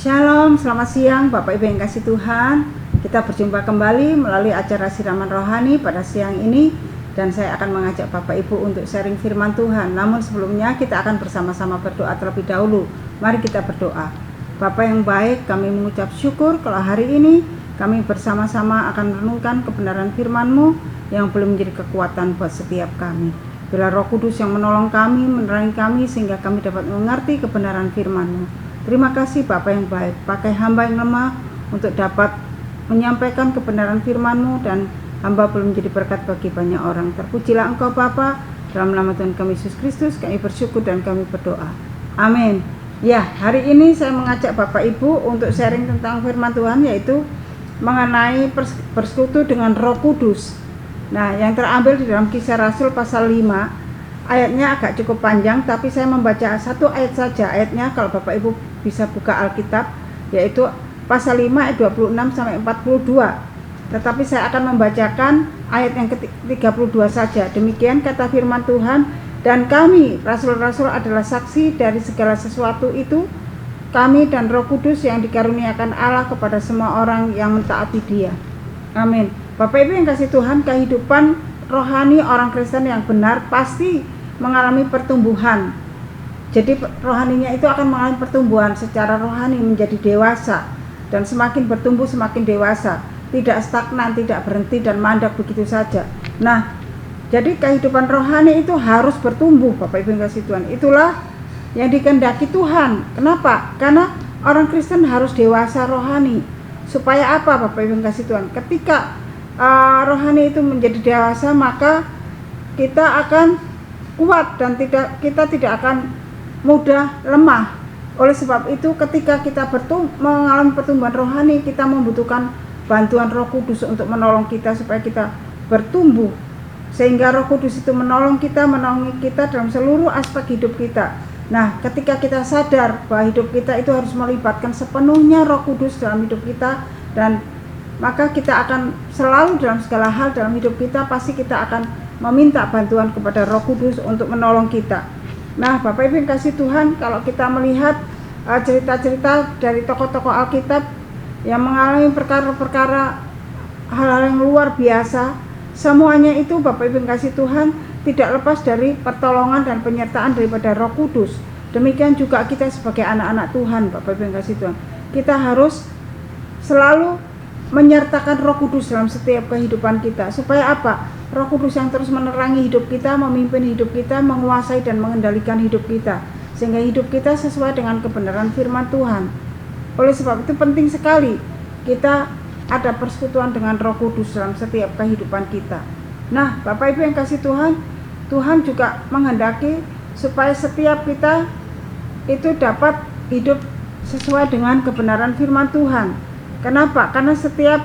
Shalom, selamat siang Bapak Ibu yang kasih Tuhan. Kita berjumpa kembali melalui acara siraman rohani pada siang ini. Dan saya akan mengajak Bapak Ibu untuk sharing firman Tuhan. Namun sebelumnya kita akan bersama-sama berdoa terlebih dahulu. Mari kita berdoa. Bapa yang baik, kami mengucap syukur kalau hari ini kami bersama-sama akan merenungkan kebenaran firman-Mu yang belum menjadi kekuatan buat setiap kami. Bila Roh Kudus yang menolong kami, menerangi kami sehingga kami dapat mengerti kebenaran firman-Mu. Terima kasih Bapa yang baik, pakai hamba yang lemah untuk dapat menyampaikan kebenaran firman-Mu, dan hamba belum menjadi berkat bagi banyak orang. Terpujilah Engkau Bapa, dalam nama Tuhan kami Yesus Kristus kami bersyukur dan kami berdoa. Amin. Ya, hari ini saya mengajak Bapak Ibu untuk sharing tentang firman Tuhan, yaitu mengenai bersekutu dengan Roh Kudus. Nah, yang terambil di dalam Kisah Rasul pasal 5. Ayatnya agak cukup panjang, tapi saya membaca satu ayat saja. Ayatnya kalau Bapak Ibu bisa buka Alkitab, yaitu pasal 5 ayat 26 sampai 42. Tetapi saya akan membacakan ayat yang ke-32 saja. Demikian kata firman Tuhan, dan kami rasul-rasul adalah saksi dari segala sesuatu itu, kami dan Roh Kudus yang dikaruniakan Allah kepada semua orang yang mentaati Dia. Amin. Bapak Ibu yang kasih Tuhan, kehidupan rohani orang Kristen yang benar pasti mengalami pertumbuhan. Jadi rohaninya itu akan mengalami pertumbuhan secara rohani, menjadi dewasa, dan semakin bertumbuh semakin dewasa, tidak stagnan, tidak berhenti dan mandek begitu saja. Nah, jadi kehidupan rohani itu harus bertumbuh Bapak Ibu yang kasih Tuhan. Itulah yang dikehendaki Tuhan. Kenapa? Karena orang Kristen harus dewasa rohani. Supaya apa Bapak Ibu yang kasih Tuhan? Ketika rohani itu menjadi dewasa, maka kita akan kuat dan kita tidak akan mudah lemah. Oleh sebab itu, ketika kita mengalami pertumbuhan rohani, kita membutuhkan bantuan Roh Kudus untuk menolong kita supaya kita bertumbuh, sehingga Roh Kudus itu menolongi kita dalam seluruh aspek hidup kita. Nah, ketika kita sadar bahwa hidup kita itu harus melibatkan sepenuhnya Roh Kudus dalam hidup kita, dan maka kita akan selalu dalam segala hal dalam hidup kita, pasti kita akan meminta bantuan kepada Roh Kudus untuk menolong kita. Nah, Bapak Ibu yang kasih Tuhan, kalau kita melihat cerita-cerita dari tokoh-tokoh Alkitab yang mengalami perkara-perkara hal-hal yang luar biasa, semuanya itu Bapak Ibu yang kasih Tuhan tidak lepas dari pertolongan dan penyertaan daripada Roh Kudus. Demikian juga kita sebagai anak-anak Tuhan, Bapak Ibu yang kasih Tuhan, kita harus selalu menyertakan Roh Kudus dalam setiap kehidupan kita. Supaya apa? Roh Kudus yang terus menerangi hidup kita, memimpin hidup kita, menguasai dan mengendalikan hidup kita, sehingga hidup kita sesuai dengan kebenaran firman Tuhan. Oleh sebab itu penting sekali kita ada persekutuan dengan Roh Kudus dalam setiap kehidupan kita. Nah, Bapak Ibu yang kasih Tuhan, Tuhan juga menghendaki supaya setiap kita itu dapat hidup sesuai dengan kebenaran firman Tuhan. Kenapa? Karena setiap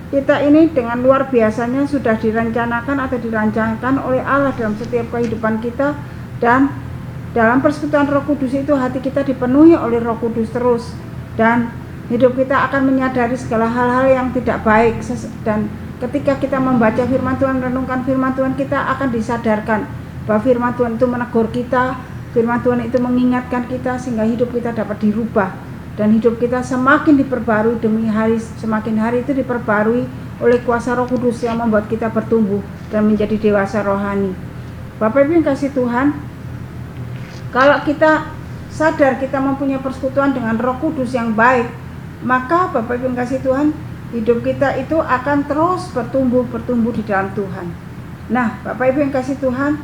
kita ini dengan luar biasanya sudah direncanakan atau dirancangkan oleh Allah dalam setiap kehidupan kita, dan dalam persekutuan Roh Kudus itu hati kita dipenuhi oleh Roh Kudus terus, dan hidup kita akan menyadari segala hal-hal yang tidak baik. Dan ketika kita membaca firman Tuhan, renungkan firman Tuhan, kita akan disadarkan bahwa firman Tuhan itu menegur kita, firman Tuhan itu mengingatkan kita, sehingga hidup kita dapat dirubah. Dan hidup kita semakin diperbarui demi hari, semakin hari itu diperbarui oleh kuasa Roh Kudus yang membuat kita bertumbuh dan menjadi dewasa rohani. Bapak Ibu yang kasih Tuhan, kalau kita sadar kita mempunyai persekutuan dengan Roh Kudus yang baik, maka Bapak Ibu yang kasih Tuhan, hidup kita itu akan terus bertumbuh di dalam Tuhan. Nah, Bapak Ibu yang kasih Tuhan,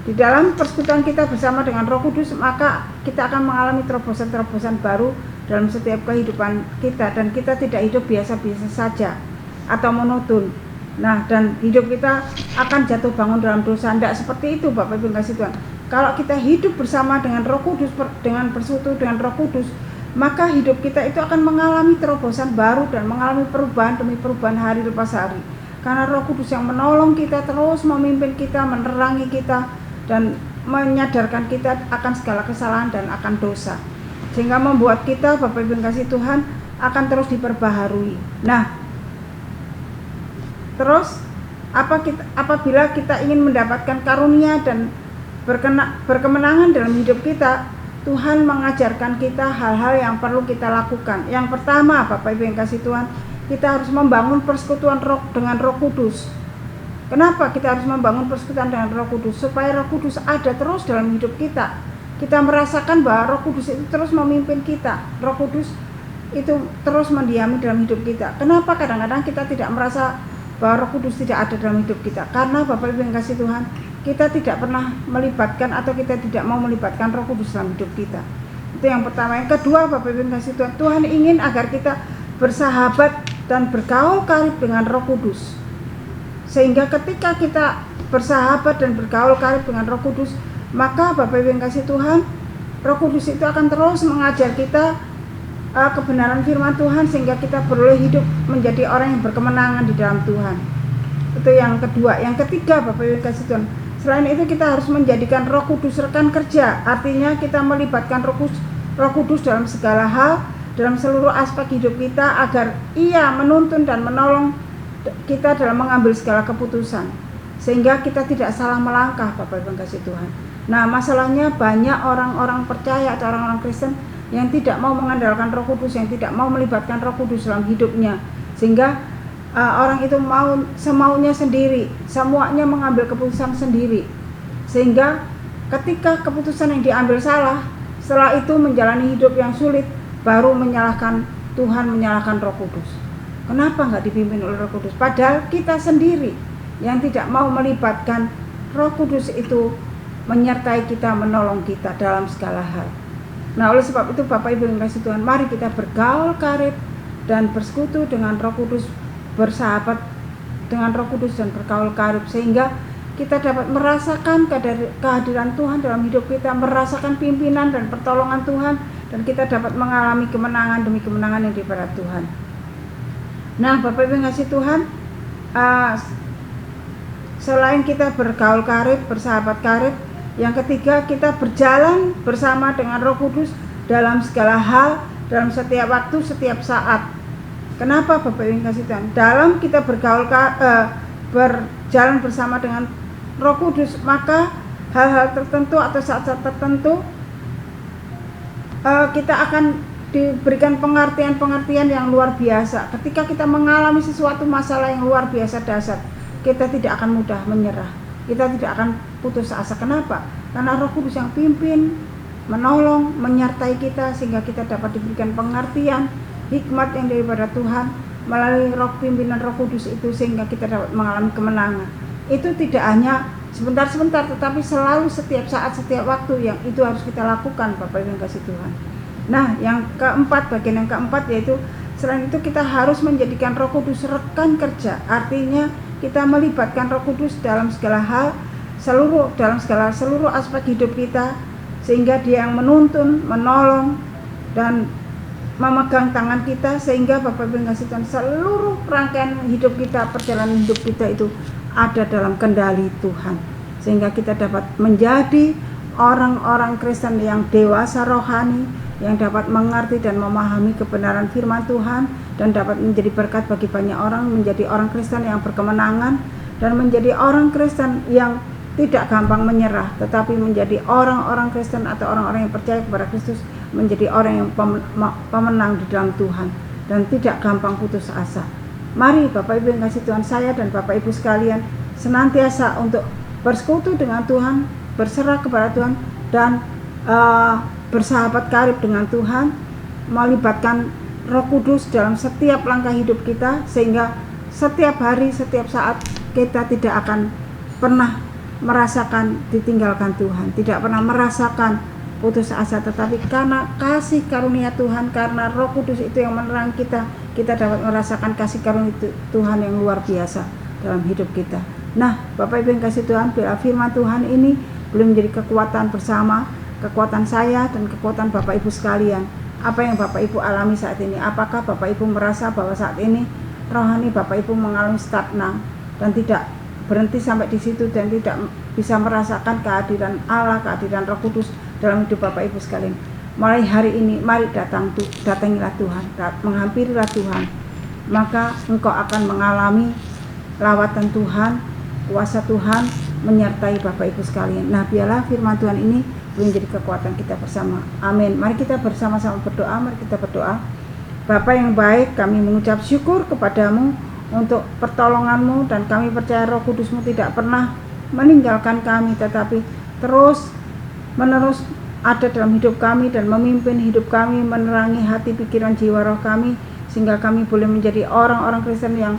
di dalam persekutuan kita bersama dengan Roh Kudus, maka kita akan mengalami terobosan-terobosan baru dalam setiap kehidupan kita, dan kita tidak hidup biasa-biasa saja atau monoton. Nah, dan hidup kita akan jatuh bangun dalam dosa. Tidak seperti itu Bapak Ibu kasih Tuhan. Kalau kita hidup bersama dengan Roh Kudus, dengan bersekutu dengan Roh Kudus, maka hidup kita itu akan mengalami terobosan baru dan mengalami perubahan demi perubahan hari lepas hari. Karena Roh Kudus yang menolong kita, terus memimpin kita, menerangi kita, dan menyadarkan kita akan segala kesalahan dan akan dosa, sehingga membuat kita Bapak Ibu yang kasih Tuhan akan terus diperbaharui. Nah, terus apabila kita ingin mendapatkan karunia dan berkemenangan dalam hidup kita, Tuhan mengajarkan kita hal-hal yang perlu kita lakukan. Yang pertama, Bapak Ibu yang kasih Tuhan, kita harus membangun persekutuan roh dengan Roh Kudus. Kenapa kita harus membangun persekutuan dengan Roh Kudus? Supaya Roh Kudus ada terus dalam hidup kita. Kita merasakan bahwa Roh Kudus itu terus memimpin kita. Roh Kudus itu terus mendiami dalam hidup kita. Kenapa kadang-kadang kita tidak merasa bahwa Roh Kudus tidak ada dalam hidup kita? Karena Bapak Ibu yang kasih Tuhan, kita tidak pernah melibatkan atau kita tidak mau melibatkan Roh Kudus dalam hidup kita. Itu yang pertama. Yang kedua, Bapak Ibu yang kasih Tuhan, Tuhan ingin agar kita bersahabat dan bergaul karib dengan Roh Kudus. Sehingga ketika kita bersahabat dan bergaul karib dengan Roh Kudus, maka Bapak Ibu yang kasih Tuhan, Roh Kudus itu akan terus mengajar kita kebenaran firman Tuhan, sehingga kita boleh hidup menjadi orang yang berkemenangan di dalam Tuhan. Itu yang kedua. Yang ketiga, Bapak Ibu yang kasih Tuhan, selain itu kita harus menjadikan Roh Kudus rekan kerja. Artinya kita melibatkan Roh Kudus dalam segala hal, dalam seluruh aspek hidup kita, agar Ia menuntun dan menolong kita dalam mengambil segala keputusan, sehingga kita tidak salah melangkah, Bapak Ibu yang kasih Tuhan. Nah, masalahnya banyak orang-orang percaya atau orang-orang Kristen yang tidak mau mengandalkan Roh Kudus, yang tidak mau melibatkan Roh Kudus dalam hidupnya, sehingga orang itu mau semaunya sendiri, semuanya mengambil keputusan sendiri, sehingga ketika keputusan yang diambil salah, setelah itu menjalani hidup yang sulit, baru menyalahkan Tuhan, menyalahkan Roh Kudus. Kenapa nggak dipimpin oleh Roh Kudus? Padahal kita sendiri yang tidak mau melibatkan Roh Kudus itu menyertai kita, menolong kita dalam segala hal. Nah, oleh sebab itu Bapak Ibu yang kasih Tuhan, mari kita bergaul karib dan bersekutu dengan Roh Kudus, bersahabat dengan Roh Kudus dan bergaul karib, sehingga kita dapat merasakan kehadiran Tuhan dalam hidup kita, merasakan pimpinan dan pertolongan Tuhan, dan kita dapat mengalami kemenangan demi kemenangan yang daripada Tuhan. Nah, Bapak Ibu yang kasih Tuhan, selain kita bergaul karib, bersahabat karib, yang ketiga kita berjalan bersama dengan Roh Kudus dalam segala hal, dalam setiap waktu, setiap saat. Kenapa Bapak Ibu yang kasih Tuhan? Dalam kita berjalan bersama dengan Roh Kudus, maka hal-hal tertentu atau saat-saat tertentu kita akan diberikan pengertian-pengertian yang luar biasa. Ketika kita mengalami sesuatu masalah yang luar biasa dahsyat, kita tidak akan mudah menyerah, kita tidak akan putus asa. Kenapa? Karena Roh Kudus yang pimpin, menolong, menyertai kita, sehingga kita dapat diberikan pengertian, hikmat yang daripada Tuhan melalui pimpinan Roh Kudus itu, sehingga kita dapat mengalami kemenangan. Itu tidak hanya sebentar-sebentar, tetapi selalu, setiap saat, setiap waktu, yang itu harus kita lakukan, Bapak Ibu yang kasih Tuhan. Nah, yang keempat, bagian yang keempat, yaitu selain itu kita harus menjadikan Roh Kudus rekan kerja. Artinya kita melibatkan Roh Kudus dalam segala hal, dalam seluruh aspek hidup kita, sehingga Dia yang menuntun, menolong, dan memegang tangan kita, sehingga Bapak Ibu yang kasih Tuhan, seluruh rangkaian hidup kita, perjalanan hidup kita itu ada dalam kendali Tuhan, sehingga kita dapat menjadi orang-orang Kristen yang dewasa rohani, yang dapat mengerti dan memahami kebenaran firman Tuhan, dan dapat menjadi berkat bagi banyak orang, menjadi orang Kristen yang berkemenangan, dan menjadi orang Kristen yang tidak gampang menyerah, tetapi menjadi orang-orang Kristen atau orang-orang yang percaya kepada Kristus, menjadi orang yang pemenang di dalam Tuhan, dan tidak gampang putus asa. Mari Bapak Ibu yang kasih Tuhan, saya dan Bapak Ibu sekalian senantiasa untuk bersekutu dengan Tuhan, berserah kepada Tuhan, dan bersahabat karib dengan Tuhan, melibatkan Roh Kudus dalam setiap langkah hidup kita, sehingga setiap hari, setiap saat kita tidak akan pernah merasakan ditinggalkan Tuhan, tidak pernah merasakan putus asa, tetapi karena kasih karunia Tuhan, karena Roh Kudus itu yang menerangi kita, kita dapat merasakan kasih karunia Tuhan yang luar biasa dalam hidup kita. Nah, Bapak Ibu yang kasih Tuhan, bila firman Tuhan ini belum menjadi kekuatan bersama, kekuatan saya dan kekuatan Bapak Ibu sekalian, apa yang Bapak Ibu alami saat ini? Apakah Bapak Ibu merasa bahwa saat ini rohani Bapak Ibu mengalami stagnan dan tidak berhenti sampai di situ, dan tidak bisa merasakan kehadiran Allah, kehadiran Roh Kudus dalam hidup Bapak Ibu sekalian? Mulai hari ini, mari datangilah Tuhan, menghampirilah Tuhan, maka engkau akan mengalami lawatan Tuhan, kuasa Tuhan menyertai Bapak Ibu sekalian. Nah, biarlah firman Tuhan ini boleh menjadi kekuatan kita bersama. Amin. Mari kita bersama-sama berdoa. Mari kita berdoa. Bapa yang baik, kami mengucap syukur kepadamu untuk pertolonganmu, dan kami percaya Roh Kudusmu tidak pernah meninggalkan kami, tetapi terus menerus ada dalam hidup kami dan memimpin hidup kami, menerangi hati, pikiran, jiwa, roh kami, sehingga kami boleh menjadi orang-orang Kristen yang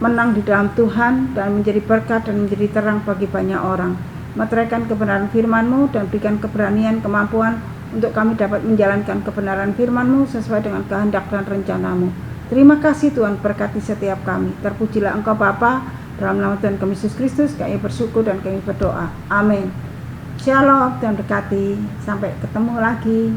menang di dalam Tuhan dan menjadi berkat dan menjadi terang bagi banyak orang. Meteraikan kebenaran firman-Mu dan berikan keberanian, kemampuan untuk kami dapat menjalankan kebenaran firman-Mu sesuai dengan kehendak dan rencana-Mu. Terima kasih Tuhan, berkati setiap kami. Terpujilah Engkau Bapa, dalam nama Tuhan kami Yesus Kristus kami bersyukur dan kami berdoa. Amin. Shalom, Tuhan berkati. Sampai ketemu lagi.